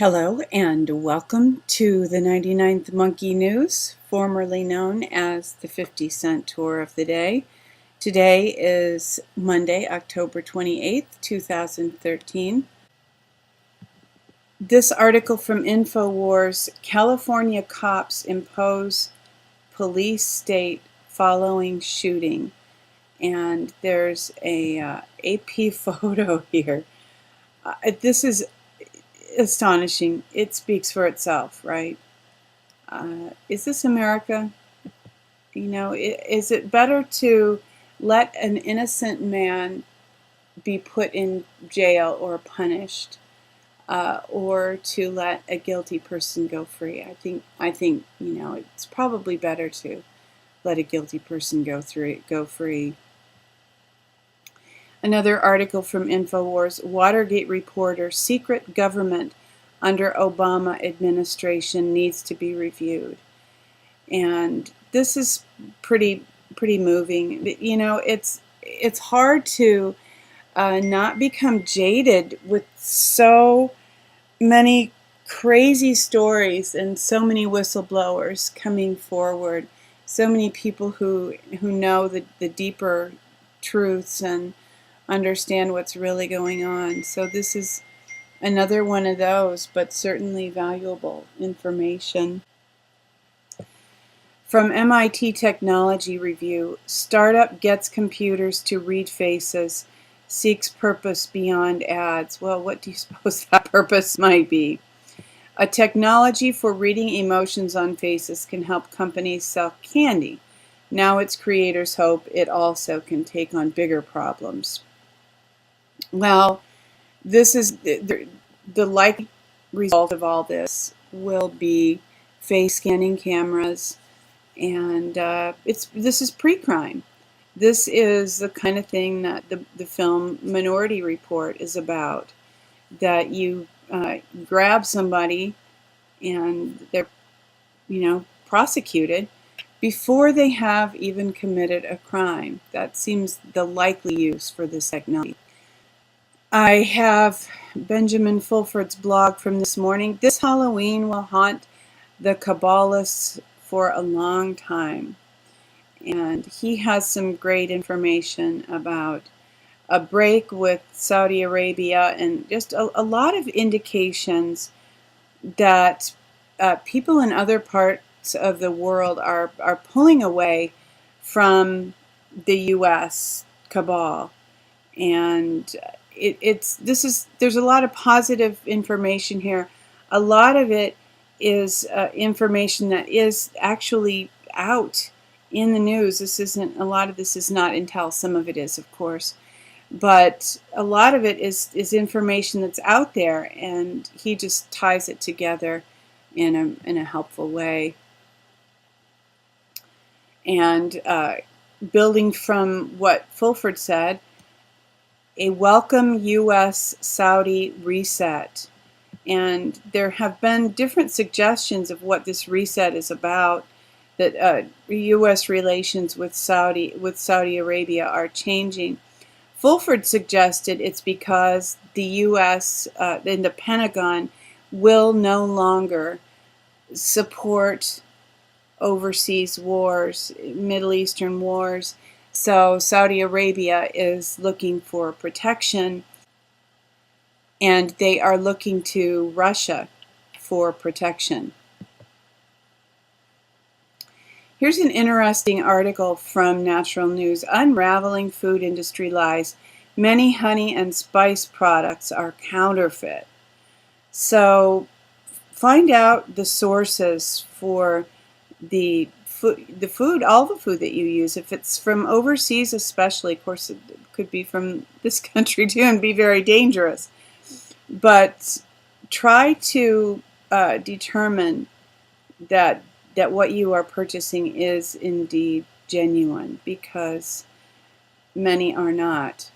Hello and welcome to the 99th Monkey News, formerly known as the 50-cent tour of the day. Today is Monday, October 28th, 2013. This article from InfoWars, California cops impose police state following shooting. And there's a AP photo here. This is astonishing. It speaks for itself, right? Is this America? Is it better to let an innocent man be put in jail or punished, or to let a guilty person go free? I think it's probably better to let a guilty person go free. Another article from InfoWars, Watergate reporter, secret government under Obama administration needs to be reviewed. And this is pretty moving. It's hard to not become jaded with so many crazy stories and so many whistleblowers coming forward, so many people who know the deeper truths and understand what's really going on. So this is another one of those, but certainly valuable information. From MIT Technology Review, startup gets computers to read faces, seeks purpose beyond ads. Well, what do you suppose that purpose might be? A technology for reading emotions on faces can help companies sell candy. Now its creators hope it also can take on bigger problems. Well, this is the likely result of all this will be face scanning cameras, and this is pre-crime. This is the kind of thing that the film Minority Report is about. That you grab somebody and they're prosecuted before they have even committed a crime. That seems the likely use for this technology. I have Benjamin Fulford's blog from this morning. This Halloween will haunt the Kabbalists for a long time. And he has some great information about a break with Saudi Arabia and just a lot of indications that people in other parts of the world are pulling away from the U.S. cabal. And there's a lot of positive information here. A lot of it is information that is actually out in the news. A lot of this is not intel. Some of it is, of course, but a lot of it is information that's out there, and he just ties it together in a helpful way. And building from what Fulford said, a welcome U.S.-Saudi reset. And there have been different suggestions of what this reset is about, that U.S. relations with Saudi Arabia are changing. Fulford suggested it's because the U.S. and the Pentagon will no longer support overseas wars, Middle Eastern wars. So Saudi Arabia is looking for protection, and they are looking to Russia for protection. Here's an interesting article from Natural News. Unraveling food industry lies. Many honey and spice products are counterfeit. So find out the sources for all the food that you use. If it's from overseas especially, of course it could be from this country too and be very dangerous. But try to determine that what you are purchasing is indeed genuine, because many are not.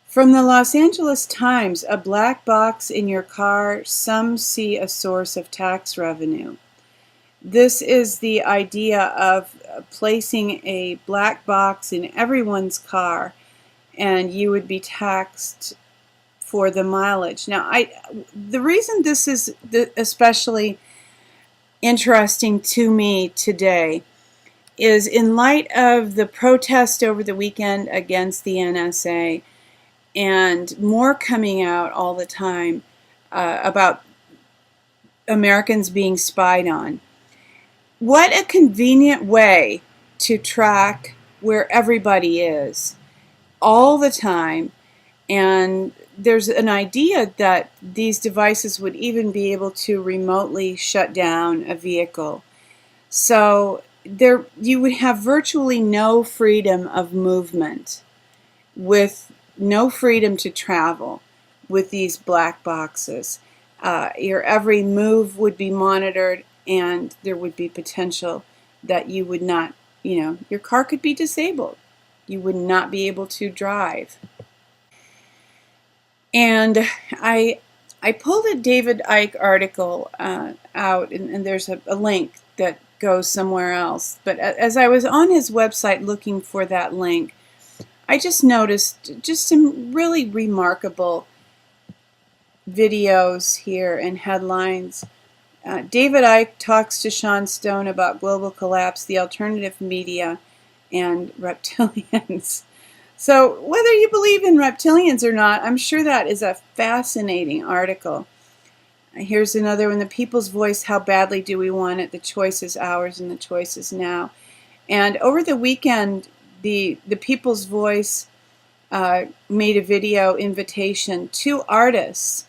From the Los Angeles Times, a black box in your car, some see a source of tax revenue. This is the idea of placing a black box in everyone's car, and you would be taxed for the mileage. Now, the reason this is especially interesting to me today is in light of the protest over the weekend against the NSA and more coming out all the time about Americans being spied on. What a convenient way to track where everybody is all the time. And there's an idea that these devices would even be able to remotely shut down a vehicle. So you would have virtually no freedom of movement, with no freedom to travel with these black boxes. Your every move would be monitored, and there would be potential that you would not, your car could be disabled. You would not be able to drive. And I pulled a David Icke article out, and there's a link that goes somewhere else. But as I was on his website looking for that link, I just noticed just some really remarkable videos here and headlines. David Icke talks to Sean Stone about global collapse, the alternative media, and reptilians. So whether you believe in reptilians or not, I'm sure that is a fascinating article. Here's another one, The People's Voice, How Badly Do We Want It? The Choice is Ours and the Choice is Now. And over the weekend, the People's Voice made a video invitation to artists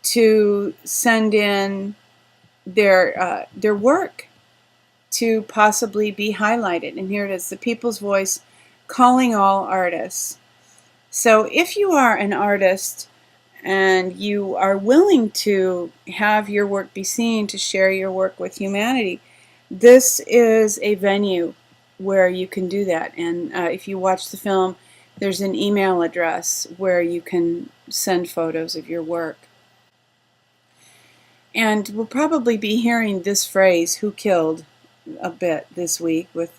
to send in their work to possibly be highlighted. And here it is, The People's Voice calling all artists. So if you are an artist and you are willing to have your work be seen, to share your work with humanity, this is a venue where you can do that. And if you watch the film, there's an email address where you can send photos of your work. And we'll probably be hearing this phrase, who killed, a bit this week with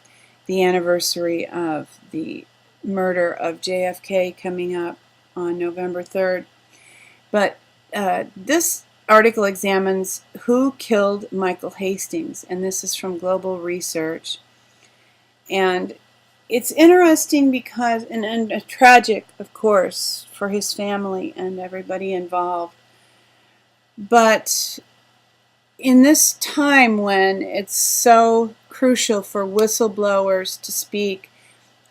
the anniversary of the murder of JFK coming up on November 3rd. But this article examines who killed Michael Hastings, and this is from Global Research. And it's interesting because, and tragic, of course, for his family and everybody involved. But in this time when it's so crucial for whistleblowers to speak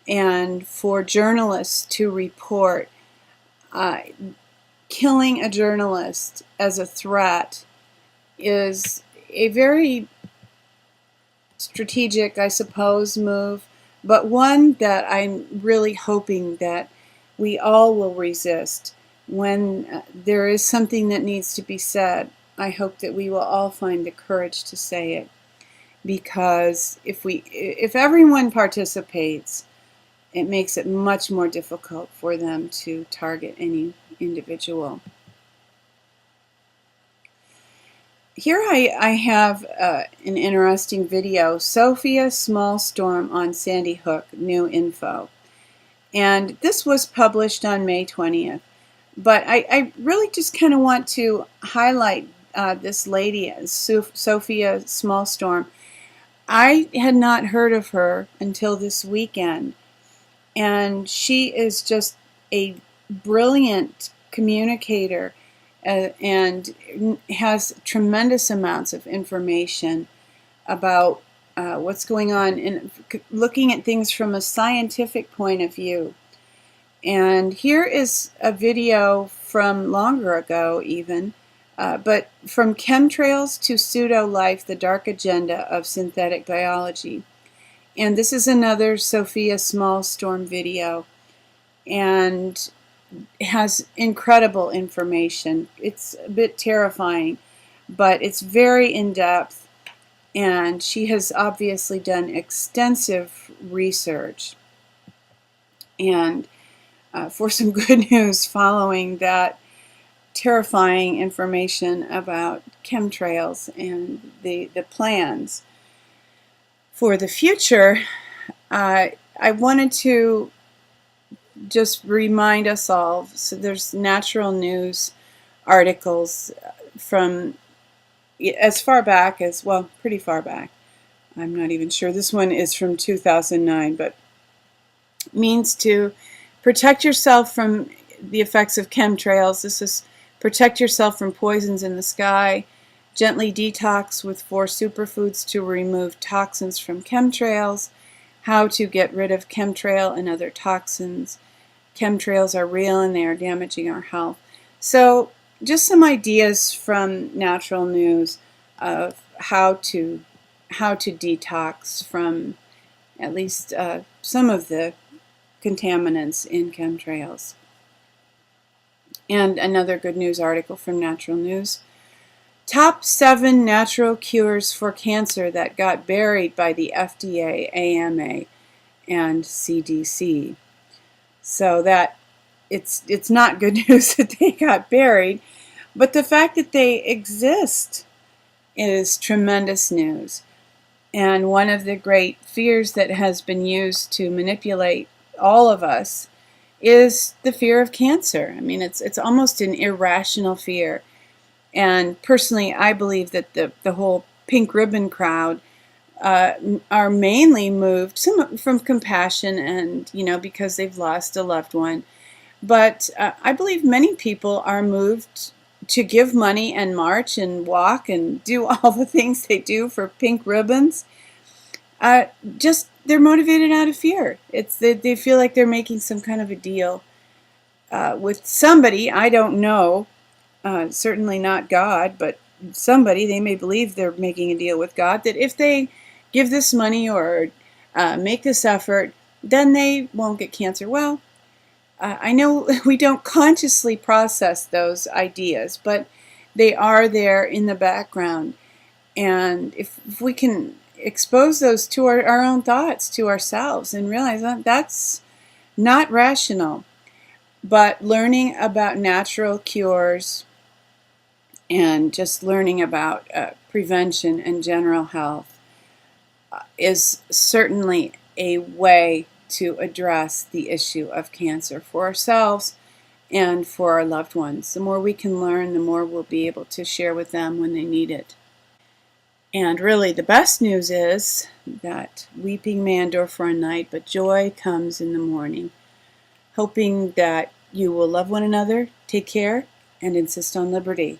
and for journalists to report, killing a journalist as a threat is a very strategic, I suppose, move, but one that I'm really hoping that we all will resist. When there is something that needs to be said, I hope that we will all find the courage to say it, because if everyone participates, it makes it much more difficult for them to target any individual. Here I have an interesting video, Sofia, Smallstorm on Sandy Hook, new info. And this was published on May 20th. But I really just kind of want to highlight this lady, Sofia Smallstorm. I had not heard of her until this weekend. And she is just a brilliant communicator and has tremendous amounts of information about what's going on and looking at things from a scientific point of view. And here is a video from longer ago even, but from Chemtrails to Pseudo-Life, the dark agenda of synthetic biology. And this is another Sofia Smallstorm video, and it has incredible information. It's a bit terrifying, but it's very in-depth, and she has obviously done extensive research. And for some good news following that terrifying information about chemtrails and the plans for the future, I wanted to just remind us all. So there's natural news articles from as far back as, well, pretty far back. I'm not even sure. This one is from 2009, but means to protect yourself from the effects of chemtrails. This is protect yourself from poisons in the sky, gently detox with 4 superfoods to remove toxins from chemtrails, how to get rid of chemtrail and other toxins. Chemtrails are real and they are damaging our health. So just some ideas from natural news of how to detox from at least some of the contaminants in chemtrails. And another good news article from Natural News. Top 7 natural cures for cancer that got buried by the FDA, AMA, and CDC. So that it's not good news that they got buried, but the fact that they exist is tremendous news. And one of the great fears that has been used to manipulate all of us is the fear of cancer. I mean, it's almost an irrational fear. And personally, I believe that the whole pink ribbon crowd are mainly moved some from compassion and, because they've lost a loved one. But I believe many people are moved to give money and march and walk and do all the things they do for pink ribbons. Just they're motivated out of fear. They feel like they're making some kind of a deal with somebody. I don't know. Certainly not God, but somebody. They may believe they're making a deal with God that if they give this money or make this effort, then they won't get cancer. Well, I know we don't consciously process those ideas, but they are there in the background. And if we can expose those to our own thoughts, to ourselves, and realize that that's not rational, but learning about natural cures and just learning about prevention and general health is certainly a way to address the issue of cancer for ourselves and for our loved ones. The more we can learn, the more we'll be able to share with them when they need it. And really the best news is that weeping may endure for a night, but joy comes in the morning. Hoping that you will love one another, take care, and insist on liberty.